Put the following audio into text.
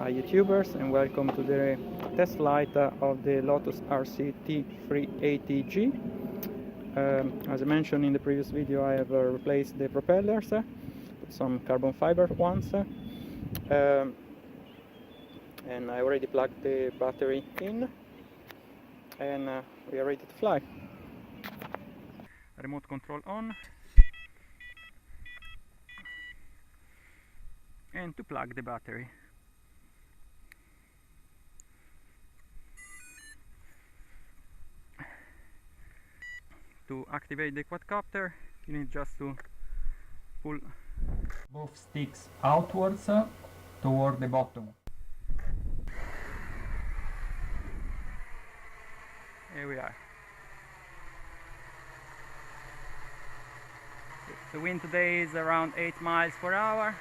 Hi YouTubers, and welcome to the test flight of the LotusRC T380G. As I mentioned in the previous video, I have replaced the propellers, put some carbon fiber ones, and I already plugged the battery in, and we are ready to fly. Remote control on, and to plug the battery. To activate the quadcopter, you need just to pull both sticks outwards toward the bottom. Here we are. The wind today is around 8 miles per hour.